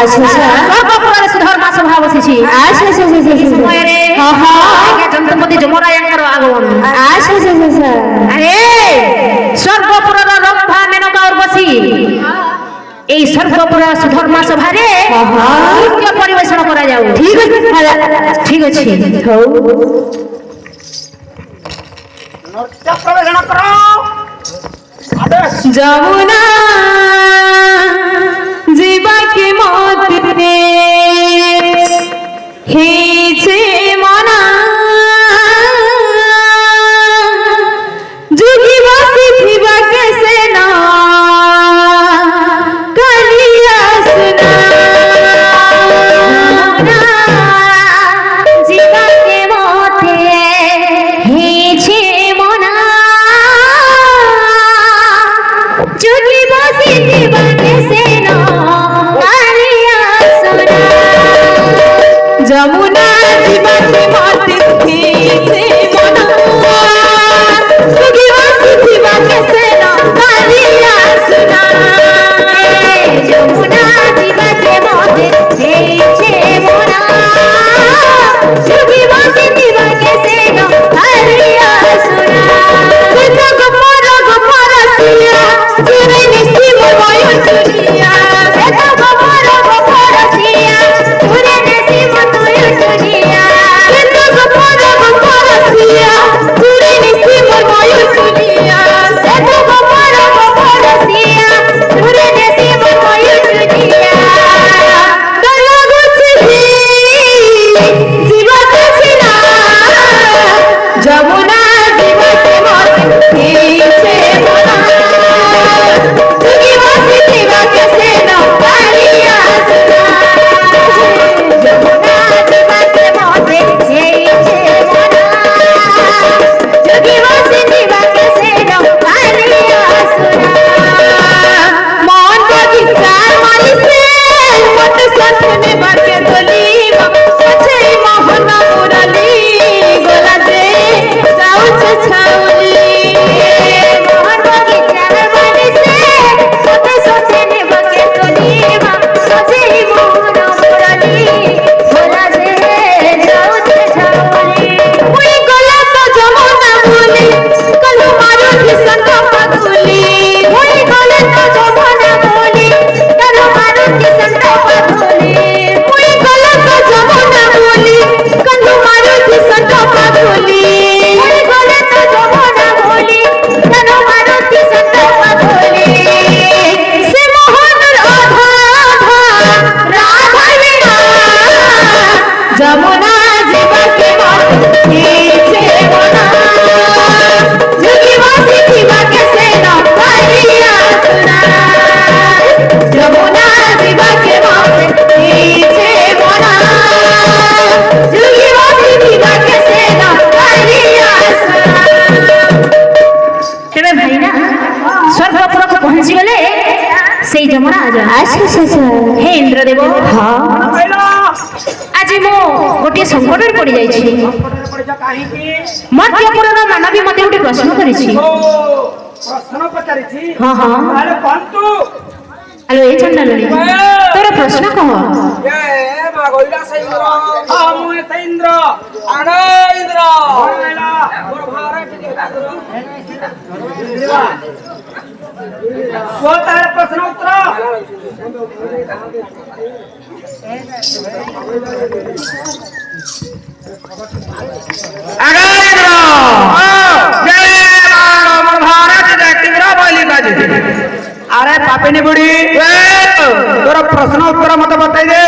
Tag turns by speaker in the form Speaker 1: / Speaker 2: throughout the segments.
Speaker 1: আচ্ছা আচ্ছা
Speaker 2: সর্বপুরের সুধর্মা সভা বসেছি।
Speaker 1: আচ্ছা আচ্ছা
Speaker 2: এই সময়ে জন্তুপতি যমরাজଙ୍କର আগমন।
Speaker 1: আচ্ছা আচ্ছা আচ্ছা
Speaker 2: আরে সর্বপুরের রম্ভা মেনকা উর্বশী এই সর্বপুর সুধর্মা সভারে নৃত্য পরিবেশন করা যাও।
Speaker 1: ঠিক আছে
Speaker 2: ঠিক আছে
Speaker 1: হଉ
Speaker 3: নৃত্য প্রদর্শন করো।
Speaker 1: যমুনা জীবাকে মতে হেছে মনা যুগি বসিথিবা কেসে না কালিয়া সুনা
Speaker 2: জীবাকে মতে হেছে মনা চুটি বসি দিবাকে সেন কালিয়া সোনা
Speaker 1: যমুনা জীবাকে মতে হেছে মনা যুগি বসিথিবা কেসে না কালিয়া সুনা
Speaker 2: যমুনা জীবাকে মতে হেছে মনা চুটি বসি দিবাকে সেন কালিয়া সোনা
Speaker 1: সেটা গোপর গোপরসিয়া চুরে নিসি ময় চুরিয়া
Speaker 2: সেটা গোবর গোবরসিয়া চুরে নেসি মতয় চুরিয়া
Speaker 1: সেটা গোপর গোপরসিয়া চুরে নিসি ময় চুরিয়া
Speaker 2: সেটা গোবর গোবরসিয়া চুরে নেসি মতয় চুরিয়া
Speaker 1: দলা গুছি জীবতে ছিনা যমুনা জীবতে মতে হেছে মনা যুগি বসিথিবা কেসে না কালিয়া সুনা
Speaker 2: যমুনা জীবাকে মতে হেছে মনা যোগী বসি দিবাকে সেন কালিয়া সোনা
Speaker 1: মন বগিচার মালিসে মতে সাথনে বাকে দলিবা আছে মোহন মুরলি গোলা দে যাউছে ছাউলি
Speaker 2: মোহন বগিচার বালিসে মতে সতে নেবকে তোলিবা সজেই মোহন মুরলি ভোলা যে যাউছে ছাউলি
Speaker 1: ওই গোলা তো যমুনা বলে কলু মারুতি সন্ত পাগুলি
Speaker 2: ওই গলে তো যমুনা বলি কেন মারুতি সন্ত পাগলি
Speaker 1: ওই গোলা তো যমুনা বলে কলু মারুতি সন্ত পাগুলি
Speaker 2: ওই গলে তো যমুনা বলি কেন মারুতি সন্ত পাগলি
Speaker 1: সে মোহনের আধা রাধা বিনা যমুনা জীবাকে মতে হেছে মনা যুগি বসিথিবা কেসে না কালিয়া সুনা যমুনা জীবাকে মতে হেছে মনা যুগি বসিথিবা কেসে না কালিয়া সুনা
Speaker 2: তেবে ভাইনা স্বর্গপুরକୁ ପହଞ୍ଚି ଗଲେ ସେଇ ଯମରାଜ
Speaker 1: আচ্ছা আচ্ছা
Speaker 2: ହେ ଇନ୍ଦ୍ରଦେବ
Speaker 3: କହିଲ
Speaker 2: ଆଜି ମୁଁ ଗୋଟିଏ ସଙ୍କଟରେ ପଡ଼ିଯାଇଛି।
Speaker 3: ପଡ଼ିଛ କାହିଁକି?
Speaker 2: ମର୍ତ୍ତ୍ୟପୁରର ମାନବୀ ମୋତେ ଗୋଟେ ପ୍ରଶ୍ନ କରିଛି।
Speaker 3: ଓ ପ୍ରଶ୍ନ ପଚାରିଛି।
Speaker 2: ହଁ ହଁ
Speaker 3: ତାହେଲେ କହନ୍ତୁ।
Speaker 2: ଆଲୋ ଏ ଚଣ୍ଡାଲୁଣୀ ତୋର ପ୍ରଶ୍ନ କହ।
Speaker 3: ଏ ମା କହିଲା ସେ ଇନ୍ଦ୍ର। ହଁ ମୁଁ ସେ ଇନ୍ଦ୍ର। ଆଣ ଇନ୍ଦ୍ର। ମୋର ଭାର ଟିକେ ଦାଦୁର। କୁହ ତାହେଲେ ପ୍ରଶ୍ନ ଉତ୍ତର। আরে পাপিনী বুড়ি তোর প্রশ্ন উত্তর মতো বতাই দে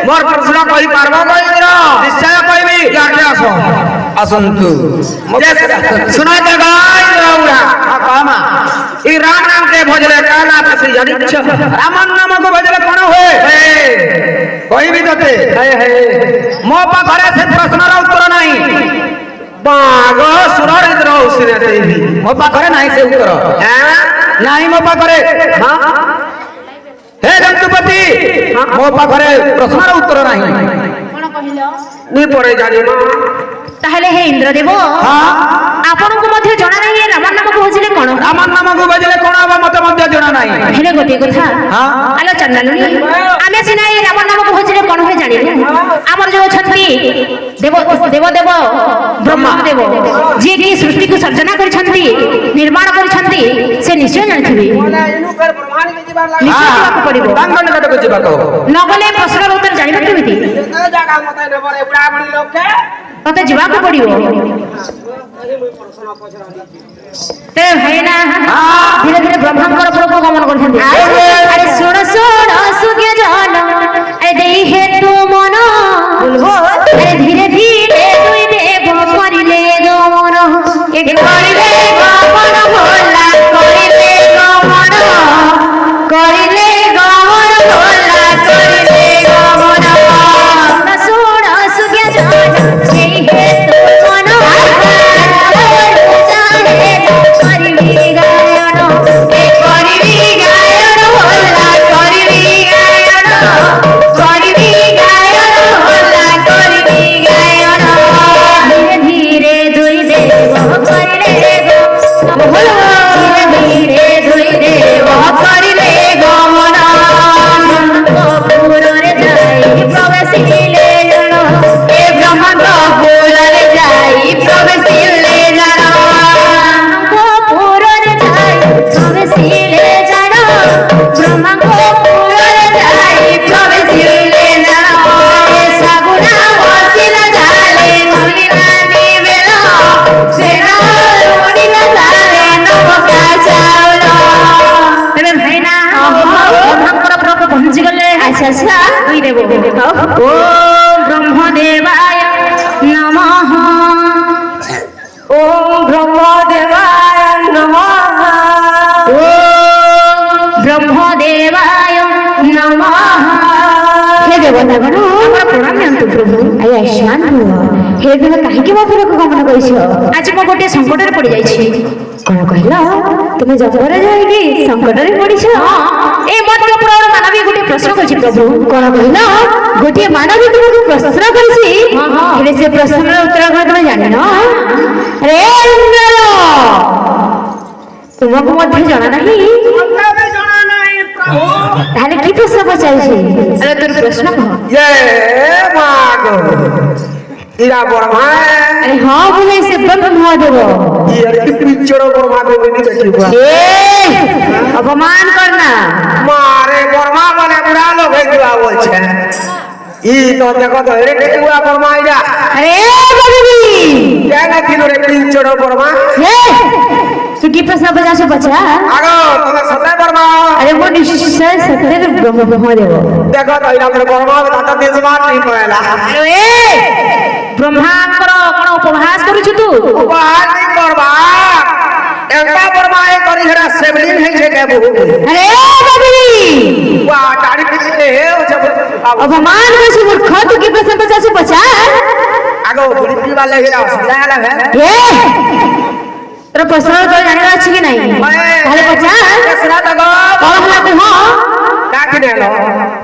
Speaker 3: মোর প্রশ্ন কই পারব কইন্দ্র নিশ্চয় কইবি ইয়াকে আস আসন্তু শুনাই দে গাই রাউরা কামা এই রাম নাম কে ভজলে কালা পাছে জানিছ রামন নাম কো ভজলে কোন হয় কইবি ততে মো পাখরে সে প্রশ্নর উত্তর নাই বাগ সুরর ইন্দ্র উসিরে দেবি মো পাখরে নাই সে উত্তর হ্যাঁ নাই মো পাখরে হ্যাঁ হে জন্তুপতি মো পাখরে প্রশ্নর উত্তর নাই
Speaker 2: কোন কহিল
Speaker 3: নি পড়ে জানিব
Speaker 2: তাহলে হে ইন্দ্রদেব
Speaker 3: হ্যাঁ
Speaker 2: ଆପଣଙ୍କୁ ମଧ୍ୟ ଜଣା ନାହିଁ ଏ ରାମ ନାମ କହୁଥିଲେ কোন
Speaker 3: আমার নামକୁ ଭଜିଲେ কোন হব মতে মধ্যে জনা নাই
Speaker 2: হেলে গোটে কথা
Speaker 3: হ্যাঁ
Speaker 2: আলো চন্দালুনি আমি সিনা এই রাম নামক ভজিলে কোন হয়ে জানিলু আমার যে অছন্তি দেব দেব দেব ব্রহ্মদেব যে কি সৃষ্টিকে সর্জনা করিছন্তি নির্মাণ করিছন্তি সে নিশ্চয় জানিথিবি নিশ্চয় ଯିବାକୁ ପଡିବ
Speaker 3: ତାଙ୍କ ନିକଟକୁ ଯିବାକୁ
Speaker 2: ନଗଲେ ପ୍ରଶ୍ନର ଉତ୍ତର ଜାଣିବା କେମିତି
Speaker 3: ଜାଗା ମତେ ନେବରେ ବୁଢା ମଣି ଲୋକେ
Speaker 2: ତତେ ଯିବାକୁ ପଡିବ তে ভাইনা ধীরে ধীরে ব্রহ্মাঙ্কর প্রভু গমন করছেন আরে শুণ শুণ সুজ্ঞ জন আরে দেই হে তু মন বলবো আরে ধীরে ধীরে তুই দেব করিলে গমন কে করিলে গমন ভোলা করিলে গমন করিলে গমন ভোলা করিলে গমন শুণ সুজ্ঞ জন দেই হে তু মন করিবি গায়ন এ করিবি গায়ন ভোলা করিবি গায়ন করিবি গায়ন ভোলা করিবি গায়ন ধীরে ধীরে দুই দেব করিলে গো ধীরে ধীরে দুই দেব করিলে গমন পুরে যাই প্রবেশিলে জন এ ব্রহ্মাণ্ড পুরে যাই প্রবেশিলে জন পুরে যাই প্রবেশিলে জন ব্রহ্মাণ্ড পুরে যাই প্রবেশিলে জন সাগুনা বসিলা জালে নলিনা নিবেল সেনা লুড়িলা জালে নবকা চাউল তবে ভাইনা ব্রহ্মাঙ্কর প্রভু পৌঁছি গলে আচ্ছা আচ্ছা তুই দেব ও ব্রহ্মদেবায় নমঃ ওম ব্রহ্মদেবায় নমঃ ওম ব্রহ্মদেবায় নমঃ হে দেবতাগণ আমার প্রণাম নিয়ন্তু প্রভু আই আয়ুষ্মান ভব হে দেব কাহিকি ମୋ ଘରକୁ ଗମନ କରିଛ ଆଜି ମୁଁ ଗୋଟିଏ ସଙ୍କଟରେ ପଡି ଯାଇଛି କଣ କହିଲ ତୁମେ ଜଙ୍ଗଲରେ ଯାଇକି ସଙ୍କଟରେ ପଡିଛ ଏ ମଧ୍ୟ ପୁରାଣ ମାନବୀ ଗୋଟିଏ ପ୍ରଶ୍ନ କରିଛି ପ୍ରଭୁ କଣ କହିଲ ଗୋଟିଏ ମାନବୀ ତୁମକୁ ପ୍ରଶ୍ନ କରିଛି ହେଲେ ସେ ପ୍ରଶ୍ନର ଉତ୍ତର କଣ ତମେ ଜାଣିନ ରେ ଇନ୍ଦ୍ର ତୁମକୁ ମଧ୍ୟ ଜଣା ନାହିଁ
Speaker 3: ମତେ ଜଣା ନାହିଁ ପ୍ରଭୁ
Speaker 2: ତାହେଲେ କି ପ୍ରଶ୍ନ ପଚାରିଛି ଆରେ ତୋର ପ୍ରଶ୍ନ କହ
Speaker 3: ये माग इरा ब्रह्मा
Speaker 2: আরে হ্যাঁ বলে সে ব্রহ্মদেব
Speaker 3: ये पिचड़ो ब्रह्मा को नहीं देखी हुआ
Speaker 2: অপমান কর না
Speaker 3: मारे ब्रह्मा माने बुढ़ा लोग है जुआ बोल छे ई तो देखो तो रे हुआ ब्रह्मा इरा
Speaker 2: আরে বাবুজি
Speaker 3: क्या ना किलो रे पिचड़ो ब्रह्मा
Speaker 2: হে তুই কি প্রশ্ন পচাছ পচা
Speaker 3: आगो तो सदा ब्रह्मा
Speaker 2: আরে মো নিশ্চয় সত্যি ব্রহ্মদেব
Speaker 3: देखो तो इरा ब्रह्मा दाता देश बात नहीं पड़ेला
Speaker 2: আরে ব্রহ্মাঙ্কর কোন উপহাস করছু তু
Speaker 3: बात नहीं करबा एंका ब्रह्मा ए करी हरा सेबलिन है छे के बहु
Speaker 2: আরে বাবুজি
Speaker 3: वा दाढ़ी पिछले है ओ जब
Speaker 2: অপমান করছু মূর্খ তুই কি প্রশ্ন পচাছ পচা
Speaker 3: आगो बुढ़ी वाले हिरा सुलाला है
Speaker 2: হে তোর প্রশ্ন তোর জানিবার আছে কি নাই তাহলে পচা
Speaker 3: सुना दगो
Speaker 2: কଣ ହେଲା କୁହ
Speaker 3: काकी ने लो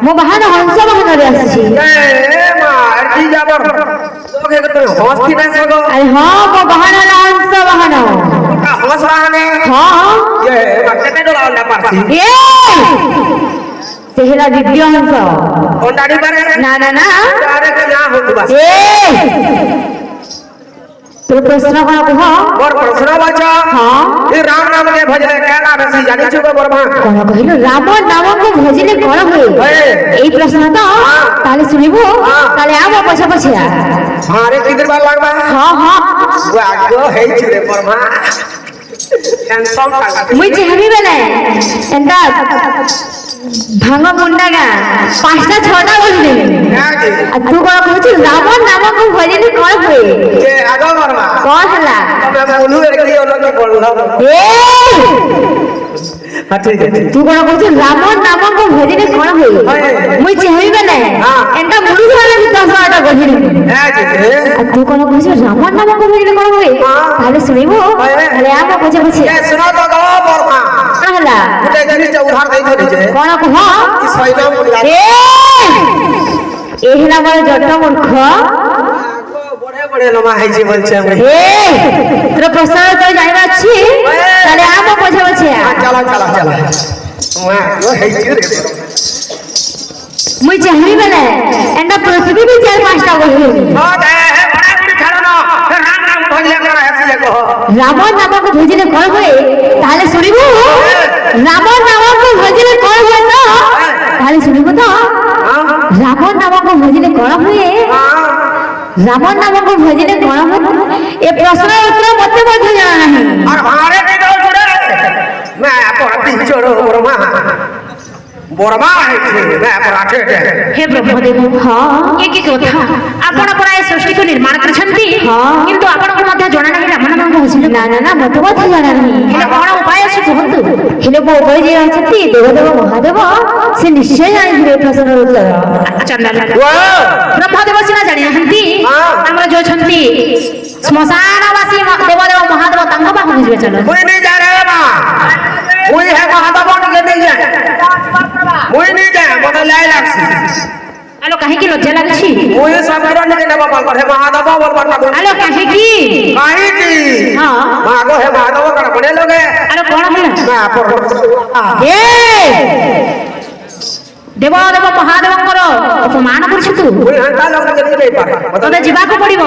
Speaker 2: ମୋ ବାହାନ ହଂସ ବାହନରେ ଆସିଛି
Speaker 3: ए मार की जाबर लोग एक तो हंसती ना सगो
Speaker 2: ଆରେ ହଁ ମୋ ବାହାନ ହେଲା ହଂସ ବାହନ
Speaker 3: का हंस रहा ने
Speaker 2: ହଁ
Speaker 3: ये मक्के तो ना पारसी
Speaker 2: ଏ ସେ ହେଲା ଦିବ୍ୟ ହଂସ
Speaker 3: और दाढ़ी पर
Speaker 2: ନା ନା ନା
Speaker 3: अरे क्या हो तू बस
Speaker 2: ଏ তোর প্রশ্ন কଣ কুহ
Speaker 3: और प्रश्न बचा
Speaker 2: ହଁ
Speaker 3: ये राम नाम के भजने कहला रसी जानी छुबो ब्रह्मा
Speaker 2: କଣ କହିଲୁ ରାମ ନାମକୁ ଭଜିଲେ କଣ ହୁଏ ଏଇ ପ୍ରଶ୍ନ ତ ତାହେଲେ ଶୁଣିବୁ ତାହେଲେ ଆମ ପଛ ପଛିଆ
Speaker 3: मारे किधर बार लगबा
Speaker 2: ହଁ ହଁ
Speaker 3: वो आगो है छुरे ब्रह्मा टेंशन का
Speaker 2: মুই চাহিবি বেলে এন্তা ভাঙ মুন্ডা গা পাঁচটা ছটা বললি আর তু কଣ কହୁଛୁ রাম নামକୁ ভজিলে କଣ ହୁଏ
Speaker 3: ये आगो ब्रह्मा
Speaker 2: କଣ ହେଲା
Speaker 3: अब मैं उन्हें रे की लोग बोलला
Speaker 2: ଏ
Speaker 3: हां ठीक है
Speaker 2: ତୁ କଣ କହୁଛୁ ରାମ ନାମକୁ ଭଜିଲେ କଣ ହୁଏ ମୁଇ ଚାହିବି ବେଲେ ଏନ୍ତା ମୁଡି ଧরে 10ଟା ଗଢିଲି
Speaker 3: है जी
Speaker 2: আর তু কଣ কହୁଛୁ রাম নামକୁ ভজিলে କଣ ହୁଏ তাহলে শুনিবু তাহলে ଆମ ପଛେ ପଛେ
Speaker 3: ये सुनो तो गो ब्रह्मा
Speaker 2: କଣ ହେଲା
Speaker 3: ଗୋଟେ ଜିନିଷ ଉଧାର ଦେଇ ଧରିଛେ
Speaker 2: କଣ କୁହ
Speaker 3: କି ସୈନ୍ୟ
Speaker 2: ଏ ଏ ହେଲା ମୋର ଜଟ ମୂର୍ଖ
Speaker 3: ବଢେ পড়ে লমা হইছে বলছে আমি
Speaker 2: তোর প্রশ্ন তো জানিবার আছে তাহলে আমো পছে পছে
Speaker 3: চলো চলো চলো ও হইছে রে
Speaker 2: মুই চাহিবি বেলে এন্ডা পৃথিবী বি চার পাঁচটা বলি
Speaker 3: ও দে বড়া গুড়ি ছাড়ো না রাম রাম ভজলে করে হাসিলে কহ
Speaker 2: রাম নামক ভজিলে কল হয়ে তাহলে শুনিব রাম নামক ভজিলে কল হয়ে তো তাহলে শুনিব তো রাম নামক ভজিলে কল হয়ে রাম নামক ভজিলে কল হয়ে এ প্রশ্নের উত্তর মতে মধ্যে জানা নাই
Speaker 3: আর ভারে কে দাও জুড়ে মে পড়তি চড়ো বড়মা বড়মা হইছে মে পড়াতে
Speaker 2: হে ব্রহ্মদেব এ কি কথা আপন পরায় সৃষ্টিকে নির্মাণ କରିଛନ୍ତି কিন্তু ଆପଣଙ୍କ ମଧ୍ୟ ଜଣା ନାହିଁ ରାମ ନାମକ ଭଜିଲେ ନା ନା ନା ମତେ ମଧ୍ୟ ଜଣା ନାହିଁ ହେଲେ କଣ ଉପାୟ ଅଛି କୁହନ୍ତୁ ହେଲେ ମୋ ଉପରେ ଯିଏ ଅଛନ୍ତି ଦେବଦେବ ମହାଦେବ ସେ ନିଶ୍ଚୟ ଜାଣିଥିବେ ପ୍ରଶ୍ନର ଉତ୍ତର ବ୍ରହ୍ମଦେବ ସିନା ଜାଣିନାହାନ୍ତି ଆମର ଯୋଉ ଅଛନ୍ତି ଶ୍ମଶାନବାସୀ ଦେବଦେବ ମହାଦେବ ତାଙ୍କ ପାଖକୁ ଯିବେ ଚାଲ
Speaker 3: ମୁଇ ନି ଯା ରେ ମା ମୁଇ ହେ ମହାଦେବ ନି ନି ଯା ମୁଇ ନି ଯା মতে লাই লাগছি
Speaker 2: আলো কাহিকি লজ্জা লাগছি
Speaker 3: মুই সবর নি নেব বল হে মহাদেব বল বল
Speaker 2: আলো কাহিকি
Speaker 3: কাহিকি
Speaker 2: হ্যাঁ
Speaker 3: মাগো হে মহাদেব কণ বনে লগে
Speaker 2: আলো কোন হলা
Speaker 3: মে পড়
Speaker 2: এ দেবদেব মহাদেবଙ୍କର অপমান করছ তু
Speaker 3: মুই হাঁটা লগে নি যাই পারে
Speaker 2: তোতে ଯିବାକୁ ପଡିବ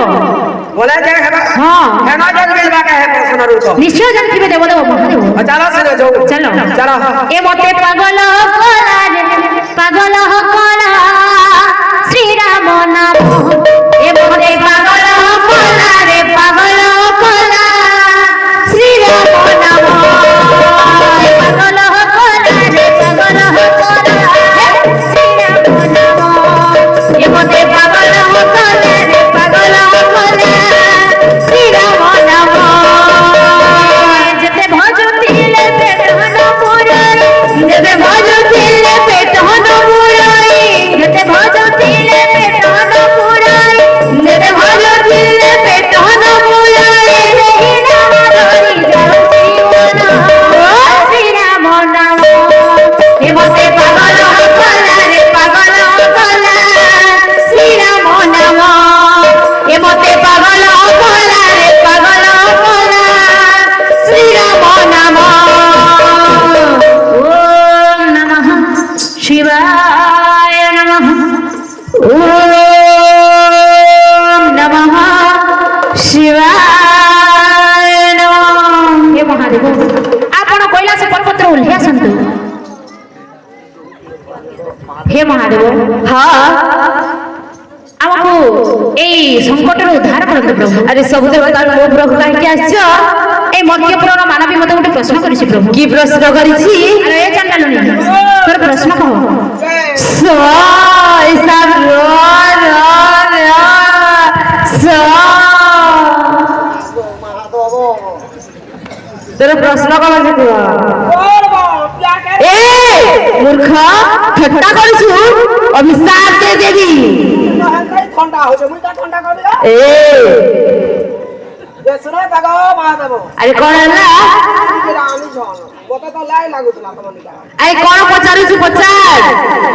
Speaker 3: বলে যে হেবা
Speaker 2: ହଁ
Speaker 3: হেনা জগ মিলবা কে হে প্রশ্নর উত্তর
Speaker 2: ନିଶ୍ଚୟ ଜାଣିଥିବେ দেবদেব ମହାଦେବ
Speaker 3: চলো সিনে যাও
Speaker 2: চলো
Speaker 3: চলো
Speaker 2: এ মতে পাগল কলা রে পাগল কলা শ্রীরাম নাম এ মতে পাগল কলা রে পাগল কলা শ্রীরাম নাম এ পাগল কলা রে পাগল কলা শ্রীরাম নাম এ মতে পাগল কলা রে পাগল কলা শ্রীরাম নাম যেতে ভজতিলে পেটহন পুরাই যেতে ভজতিলে পেটহন পুরাই যেতে ভজতিলে পেটহন পুরাই যেতে ভজতিলে পেটহন পুরাই সেই নাম ধরি যাও জীবন শ্রীরাম নাম এ মতে পাগল কলা রে পাগল কলা শ্রীরাম নাম এ মতে পাগল কলা রে পাগল কলা শ্রীরাম নাম ওম নমঃ শিবায় নমঃ ওম নমঃ শিবায় নমঃ হে মহাদেব ଆପଣ কৈলাସ পর্বতର ଓହ୍ଲାଇ ଆସନ୍ତୁ হে মহাদেব ଆମକୁ ଏଇ ସଂକଟରୁ ଉଦ୍ଧାର କରନ୍ତୁ ପ୍ରଭୁ
Speaker 1: আরে ସବୁ দেবতা ମୋ ପ୍ରଭୁ କାହିଁକି ଆସିଛ
Speaker 2: এই মধ্যপুরର ମାନବୀ ମତେ ଗୋଟେ ପ୍ରଶ୍ନ କରିଛି ପ୍ରଭୁ
Speaker 1: কি প্রশ্ন করেছি
Speaker 2: ଆରେ ଏ ଚାଣ୍ଡାଲୁଣି ତୋର ପ୍ରଶ୍ନ କହ
Speaker 1: স এসা র র র স তোর প্রশ্ন কম আছে এ মূর্খ ঠাট্টা করছু অভিশাপ দে দেবি
Speaker 3: ঠান্ডা হইছে মুই কা ঠান্ডা করি
Speaker 1: এ
Speaker 3: যে শুনে জাগো মহাদেব
Speaker 1: আরে কোন হলা
Speaker 3: আমি জন মতে তো লাই লাগুতলা তোমানিকা
Speaker 1: আরে কোন পচারুছু পচার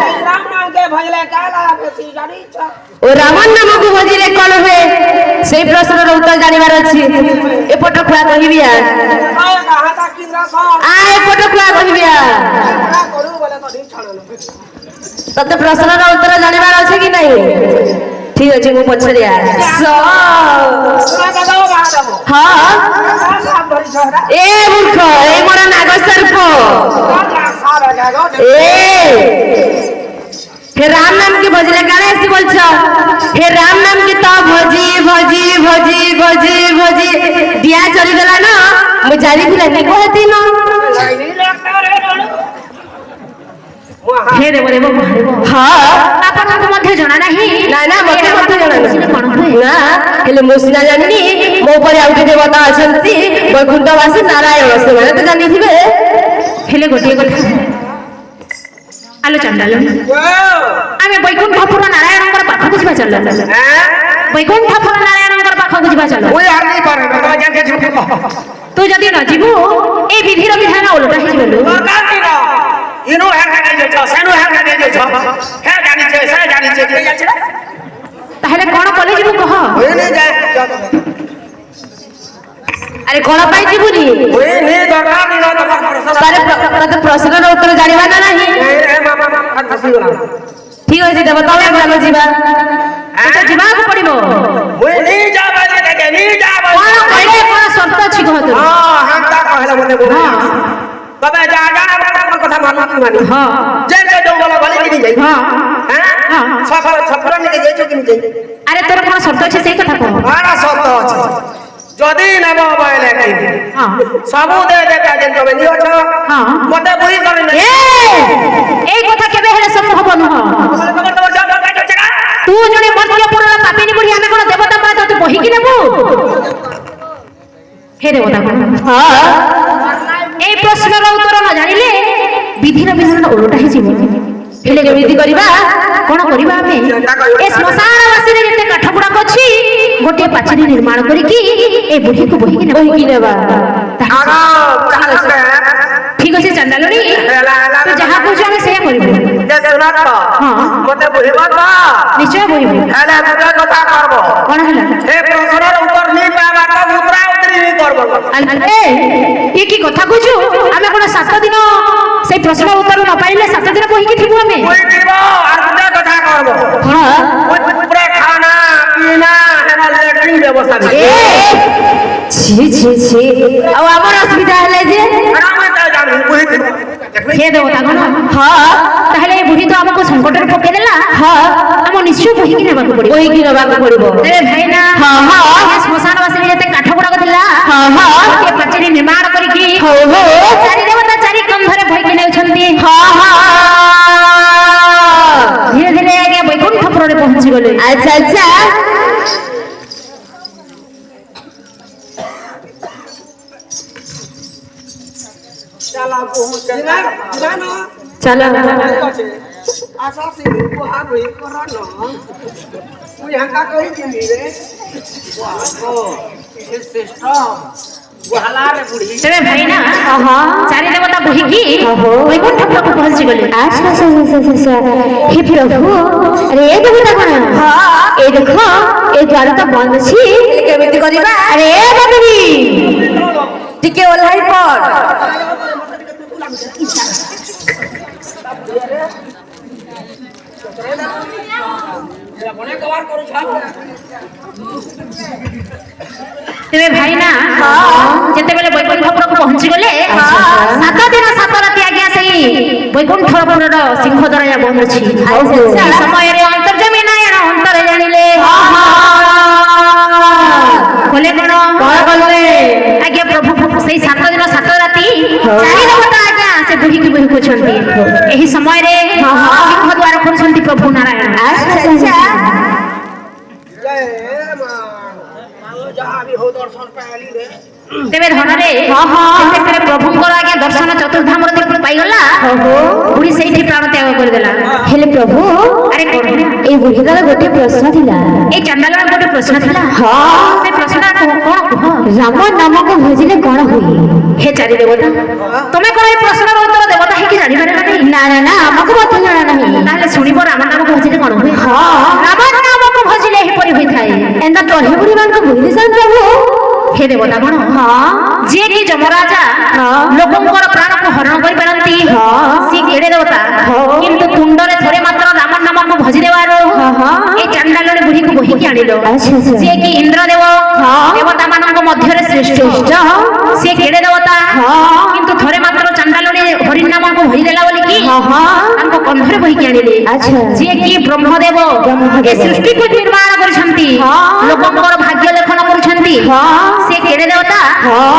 Speaker 3: এই রাম নাম কে ভজলে কালা বেশি জানিছ
Speaker 1: ও রামন নামক ভজিলে কোন হে সেই প্রশ্নের উত্তর জানিবার আছে এপট খুয়া কহিবি আর
Speaker 3: আয় কাহাতা কিন্দ্রা সব
Speaker 1: আয় এপট খুয়া কহিবি আর
Speaker 3: করু বলে তো দিন ছাড়লো
Speaker 1: ততে প্রশ্নের উত্তর জানিবার আছে কি নাই ঠিক আছে মু পছরিয়া
Speaker 3: শুনে জাগো মহাদেব
Speaker 1: হ্যাঁ
Speaker 3: সাপ ধরি ছড়া
Speaker 1: এ মূর্খ এ মোর নাগসর্প
Speaker 3: সারা জাগো
Speaker 1: এ हे राम नाम की भजले काले ऐसे बोलछ हे राम नाम की तो भजी भजी भजी भजी भजी दिया चली गला ना मु जारी थिला नि कहती न
Speaker 3: লাইনি লাগতা রে রণু
Speaker 2: হে দেবদেব মহাদেব
Speaker 1: हां
Speaker 2: ଆପଣଙ୍କୁ ମଧ୍ୟ ଜଣା ନାହିଁ
Speaker 1: ना ना मते मते जाना
Speaker 2: କଣ ହୁଏ
Speaker 1: ना हेले मु सिना जानिनी मो परे आउटे देवता अछंती वैकुंठवासी नारायण से माने तो जानि थिबे
Speaker 2: ହେଲେ ଗୋଟିଏ କଥା ଆଲୋ ଚାଣ୍ଡାଲ ଆମେ ବୈକୁଣ୍ଠପୁର ନାରାୟଣଙ୍କର ପାଖକୁ ଯିବା ଚାଲ ବୈକୁଣ୍ଠପୁର ନାରାୟଣଙ୍କର ପାଖକୁ ଯିବା ଚାଲ
Speaker 3: ওই আর নাই পারে না তোমার জানকে ঝুঁকে
Speaker 2: ତୁ ଯଦି ନ ଯିବୁ এই ବିଧିର ବିଧାନ ଓଲଟା ହେଇଯିବ ଲୋ
Speaker 3: কাটি না ইনো হ্যাঁ কাটি যাচ্ছ সেনো হ্যাঁ কাটি যাচ্ছ হ্যাঁ জানিছে সে জানিছে কে যাচ্ছে
Speaker 2: ତାହେଲେ କଣ କଲେ ଯିବୁ କହ?
Speaker 3: ହୁଏନି ଯାଏ
Speaker 1: ଆରେ କଣ ପାଇଁ ଯିବୁନି?
Speaker 3: ହୁଏନି ଦରକାର ନି ତମର ପ୍ରଶ୍ନ
Speaker 1: ତାର ତତେ ପ୍ରଶ୍ନର ଉତ୍ତର ଜାଣିବା ନା ନାହିଁ?
Speaker 3: ଏ ମାମା ଫସିଗଲା
Speaker 1: ଠିକ ଅଛି ଦେବତା ଚାଲ ଯିବା।
Speaker 2: ତ ଯିବାକୁ ପଡିବ।
Speaker 3: ହୁଏନି ଯା ବାजे ଦେଖେ ନି ଯା
Speaker 2: କଣ
Speaker 3: ବାजे
Speaker 2: କହିଲେ କଣ ସର୍ତ୍ତ ଅଛି କହ ତୁ?
Speaker 3: ହଁ ହାଁଟା କହିଲା ମନେ ବୋଲ ତবে যা যা বাবা কথা মান মানি
Speaker 2: ହଁ
Speaker 3: যে যে জঙ্গল গলি কিনি যাই
Speaker 2: ହଁ
Speaker 3: হ্যাঁ সফর সফর নিকে যাইছো কিনি যাই
Speaker 2: আরে তোর কଣ সর্ତ୍ত ଅଛି ସେଇ କଥା কহ।
Speaker 3: আরা সত্য আছে যদি নেব বলে কইবি
Speaker 2: ହଁ
Speaker 3: সবু দে দে কাজে তবে নিয়ছ
Speaker 2: হ্যাঁ।
Speaker 3: মতে বুড়ি করে না
Speaker 2: ଏ এই কথা কেবে হেলে সম্ভব নୁହଁ।
Speaker 3: তোমার যা যা কাজে
Speaker 2: ତୁ ଜଣେ ମର୍ତ୍ତ୍ୟ ପୁରର ପାପିନୀ ବୁଢୀ ଆମେ କଣ ଦେବତା ମା ତୁ ବହିକି ନେବୁ? ହେ ଦେବତା
Speaker 1: ହଁ
Speaker 2: এই প্রশ্নর উত্তর ন জানিলে বিধির বিধান ওলটা হয়ে
Speaker 1: ହେଲେ କେମିତି କରିବା?
Speaker 2: কোন করিবা আমি এ শ্মশানবাসীরে যেতে কাঠ গুড়াক অছি গোটিয়ে পাচেরি নির্মাণ করিকি এই বুড়িকে বহিকি নেব।
Speaker 1: বহিକି ନେବା।
Speaker 3: আগা চালবে
Speaker 2: ঠিক আছে চান্দালনি
Speaker 3: হেলা হেলা
Speaker 2: তু যাহা কହୁଛୁ আমি সেয়া করিবু।
Speaker 3: যে শুনাত
Speaker 2: হ্যাঁ
Speaker 3: মতে বুঝিব তো
Speaker 2: নিশ্চয় বহিবু।
Speaker 3: হেলা দুটা কথা করব
Speaker 2: কোন হেলা
Speaker 3: এ প্রশ্নের উত্তর নি পাবা তো মুদ্রা উত্তরি নি করব
Speaker 2: এ কি কথা কହୁଛୁ আমি কোন 7 দিন সেই প্রশ্নের উত্তর ন পাইলে 7 দিন বহিকি থিবু আমি।
Speaker 3: কই দিব আর দুটা কথা করব
Speaker 1: হ্যাঁ
Speaker 3: পুরা খানা পিনা হেনা লেট্রিন ব্যবস্থা
Speaker 1: এ
Speaker 3: দিবে
Speaker 1: ছি ছি ছি ଆଉ ଆମର ଅସୁବିଧା ହେଲେ ଯେ
Speaker 3: আমি তা জানি বুঝি দিব
Speaker 2: হে দেবতা গণ
Speaker 1: ହଁ
Speaker 2: তাহলে এই বুড়ি তো আমাকে সংকটরে পকাই দেলা।
Speaker 1: ହଁ
Speaker 2: ଆମ ନିଶ୍ଚୟ ବହିକି ନେବାକୁ ପଡିବ।
Speaker 1: ବହିକି ନେବାକୁ ପଡିବ।
Speaker 2: ତେବେ ଭାଇନା
Speaker 1: ହଁ ହଁ
Speaker 2: ଶ୍ମଶାନବାସୀରେ ଯେତେ କାଠ ଗୁଡାକ ଥିଲା
Speaker 1: ହଁ ହଁ
Speaker 2: ଗୋଟିଏ ପାଚେରୀ ନିର୍ମାଣ କରିକି
Speaker 1: ହଉ ହଉ
Speaker 2: ଚାରି ଦେବତା ଚାରି କନ୍ଧରେ ବହିକି ନେଉଛନ୍ତି।
Speaker 1: ହଁ ହଁ
Speaker 2: ଧୀରେ ଧୀରେ ଆଜ୍ଞା ବୈକୁଣ୍ଠପୁରରେ ପହଞ୍ଚି ଗଲେ।
Speaker 1: ଆଚ୍ଛା ଆଚ୍ଛା
Speaker 3: চালা বহুত জানো
Speaker 1: ଚାଲ
Speaker 3: আশা সিং কোহা বই করন মুই হাঙ্কা কই দিবি রে ও এ শ্রেষ্ঠ গোহালা রে বুড়ি
Speaker 2: ତେବେ ଭାଇନା
Speaker 1: ହଁ
Speaker 2: ଚାରି ଦେବତା ବହିକି
Speaker 1: ଓହୋ।
Speaker 2: ବୈକୁଣ୍ଠପୁରକୁ ପହଞ୍ଚି ଗଲେ।
Speaker 1: ଆଚ୍ଛା ଆଚ୍ଛା ଆଚ୍ଛା ଆଚ୍ଛା हे प्रभु अरे ये देवता कौन हाँ ये देखो ये द्वार तो बंद अछि केमिति करिबा अरे बाबरी टिके ओल्हाई पड़
Speaker 3: মনে কবার করু ছাড়
Speaker 2: ତେବେ ଭାଇନା ଯେତେବେଳେ ବୈକୁଣ୍ଠପୁରକୁ ପହଞ୍ଚି ଗଲେ 7 ଦିନ 7 ରାତି ଆଜ୍ଞା ସେଇ ବୈକୁଣ୍ଠପୁରର ସିଂହ ଦରଜା ବନ୍ଦ ଅଛି।
Speaker 1: ଆଚ୍ଛା।
Speaker 2: এই ସମୟରେ ଅନ୍ତର୍ଯାମୀ ନାରାୟଣ ଅନ୍ତର ଜାଣିଲେ କଲେ କଣ
Speaker 1: କଲେ
Speaker 2: ଆଜ୍ଞା ପ୍ରଭୁ ସେଇ 7 ଦିନ 7 ରାତି ଚାରି ଦେବତା ଆଜ୍ଞା ସେ ବୁଢୀକି ବହିକୁଛନ୍ତି। ଏହି ସମୟରେ ସିଂହ ଦ୍ୱାର କରୁଛନ୍ତି ପ୍ରଭୁ ନାରାୟଣ।
Speaker 1: ଆଚ୍ଛା ଆଚ୍ଛା
Speaker 3: জয় মা যাহা বি হো দর্শন পাইলি রে
Speaker 2: ତେବେ ଧନରେ ଯେତେବେଳେ ପ୍ରଭୁଙ୍କର ଆଜ୍ଞା ଦର୍ଶନ ଚତୁର୍ଧାମର ଦେଖି ପାଇଗଲା ବୁଢୀ ସେଇଠି ପ୍ରାଣ ତ୍ୟାଗ କରିଦେଲା।
Speaker 1: ହେଲେ ପ୍ରଭୁ
Speaker 2: ଆରେ କଣ
Speaker 1: ଏଇ ବୁଢ଼ୀଟାର ଗୋଟେ ପ୍ରଶ୍ନ ଥିଲା
Speaker 2: ଏଇ ଚାଣ୍ଡାଳର ଗୋଟେ ପ୍ରଶ୍ନ ଥିଲା।
Speaker 1: ହଁ
Speaker 2: ସେ ପ୍ରଶ୍ନଟା କଣ କୁହ?
Speaker 1: ରାମ ନାମକୁ ଭଜିଲେ କଣ ହୁଏ
Speaker 2: ହେ ଚାରି ଦେବତା ତମେ କଣ ଏଇ ପ୍ରଶ୍ନର ଉତ୍ତର ଦେବତା ହେଇକି ଜାଣିପାରେ ନା ନାହିଁ?
Speaker 1: ନା ନା ନା ଆମକୁ ମଧ୍ୟ ଜଣା ନାହିଁ
Speaker 2: ତାହେଲେ ଶୁଣିବ ରାମ ନାମକୁ ଭଜିଲେ କଣ ହୁଏ?
Speaker 1: ହଁ
Speaker 2: ରାମ ନାମକୁ ଭଜିଲେ ଏହିପରି ହୋଇଥାଏ।
Speaker 1: ଏନ୍ତା ତୋର ବୁଢ଼ୀ ମାନଙ୍କୁ ବୁଝିଦେସନ୍ ପ୍ରଭୁ
Speaker 2: ହେ ଦେବତା ଗଣ ଯିଏ କି ଯମରାଜା ଲୋକଙ୍କର ପ୍ରାଣକୁ ହରଣ କରିପାରନ୍ତି ସେ କେଡେ ଦେବତା କିନ୍ତୁ ତୁଣ୍ଡରେ ଥରେ ମାତ୍ର ରାମ ନାମକୁ ଭଜି ଦେବାରୁ এই ଚାଣ୍ଡାଳରେ ବୁଢୀକୁ ବୋହିକି ଆଣିଲ।
Speaker 1: ଆଚ୍ଛା, ଆଚ୍ଛା।
Speaker 2: ଯିଏ କି ଇନ୍ଦ୍ରଦେବ ଦେବତା ମାନଙ୍କ ମଧ୍ୟରେ ଶ୍ରେଷ୍ଠ ସେ କେଡେ ଦେବତା କିନ୍ତୁ ଥରେ ମାତ୍ର ଚାଣ୍ଡାଳରେ ହରି ନାମକୁ ଭଜି ଦେଲା ବୋଲିକି ତାଙ୍କ କନ୍ଧରେ ବୋହିକି ଆଣିଲେ।
Speaker 1: ଆଚ୍ଛା।
Speaker 2: ଯିଏ କି ବ୍ରହ୍ମଦେବ ଏ ସୃଷ୍ଟିକୁ ନିର୍ମାଣ କରିଛନ୍ତି ଲୋକଙ୍କର ଭାଗ୍ୟ ଲେଖନ କରୁଛନ୍ତି ସେ କେଡେ ଦେବତା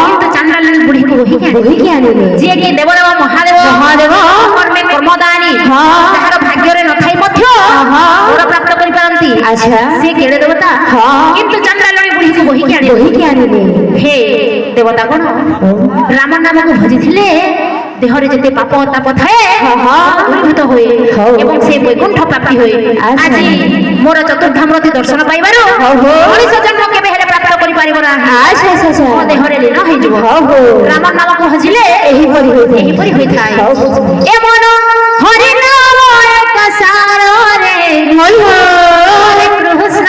Speaker 2: କିନ୍ତୁ ଚାଣ୍ଡାଳରେ ବୁଢୀକୁ ବୋହିକି ଆଣିଲେ। ଯିଏ କି ଦେବଦେବ ମହାଦେବ କର୍ମେ କର୍ମଦାନୀ ଯାହାର ଭାଗ୍ୟରେ ନଥାଇ ମଧ୍ୟ ବର ପ୍ରାପ୍ତ କରିପାରନ୍ତି ସେ କେଡେ ଦେବତା କିନ୍ତୁ ଚାଣ୍ଡାଳରେ ବୁଢୀକୁ ବୋହିକି ଆଣିଲେ। ହେ ଦେବତା କଣ ରାମ ନାମକୁ ଭଜିଥିଲେ ଦେହରେ ଯେତେ ପାପ ତାପ ଥାଏ ଦୂରୀଭୂତ ହୁଏ ଏବଂ ସେ ବୈକୁଣ୍ଠ ପ୍ରାପ୍ତି ହୁଏ। ଆଜି ମୋର ଚତୁର୍ଧାମର ଦର୍ଶନ ପାଇବାରୁ ମଣିଷ ଜନ୍ମ କେବେ ହେଲେ ପ୍ରାପ୍ତ କରିପାରିବ ନାହିଁ। ମୋ ଦେହରେ ଲୀନ ହେଇଯିବ। ରାମ ନାମକୁ ଭଜିଲେ ଏହିପରି ହୋଇଥାଏ। ଏ ମନ ହରି ନାମ ଏକ ସାରରେ ହରେ କୃଷ୍ଣ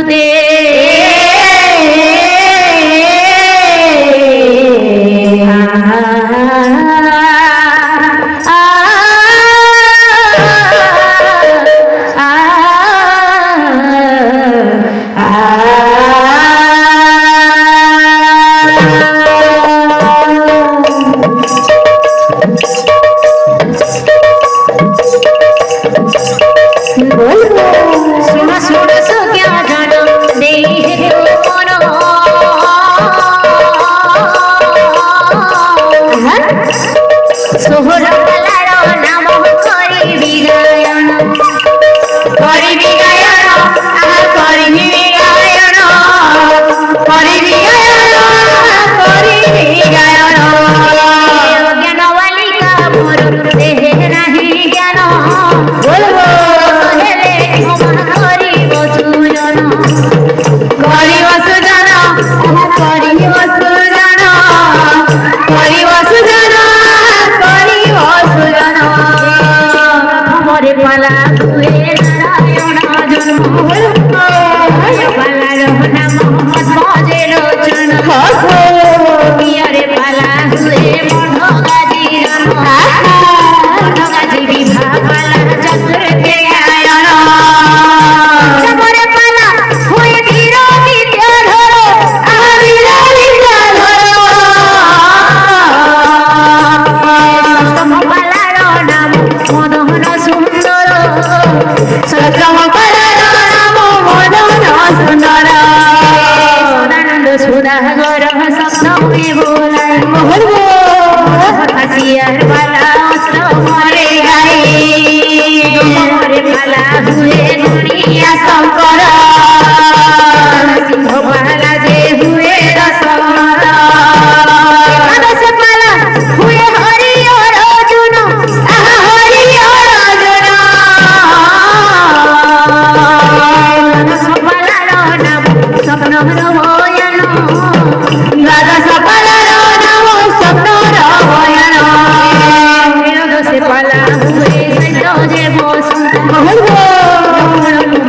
Speaker 2: সুদে सुनो सुनो सुख्या जानो देहि तू मनो सोहर कलारो नाम करिबि गायन करिबि गायन आहा करिबि गायन करिबि गायन करिबि गायन ज्ञान बालिका मोर देहे नाही ज्ञान बोलबो हेले क्षमा करिब सुजन करिब सुजन करिब सुजन करिब सुजन करिब सुजन मोरे पाला हुए नारायण जन्म पालार नाम भजेर चरण पियरे पाला हुए मठ गाजी मठ गाजी विभा पाला चतुर के गायन मोरे पाला हुए धीर विद्याधर आवीर विद्याधर सप्तम पालार नाम मदन सुंदर सप्तम पालार नाम मदन सुंदर सदानंद सुधागर सप्तमे बोलाय हसियार वाला अष्टम रे गाए मोरे पाला हुए दुनिया शंकर सिंह पाला जे हुए दशरथ दश पाला हुए हरि और अर्जुन आहा हरि और अर्जुन दश पालार नाम स्वप्न भयन द्वादश पालार नाम स्वप्न भयन दश पाला हुए सैत जे बसंत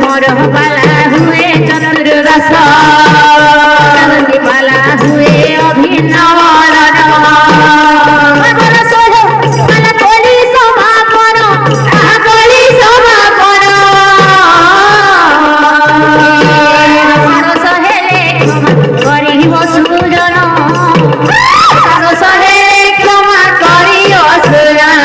Speaker 2: मोर पाला हुए चतुर्दश दश पाला हुए अभिनव पाला कली समापन आहा कली समापन दश हेले क्षमा करिब सुजन दश हेले क्षमा करिब सुजन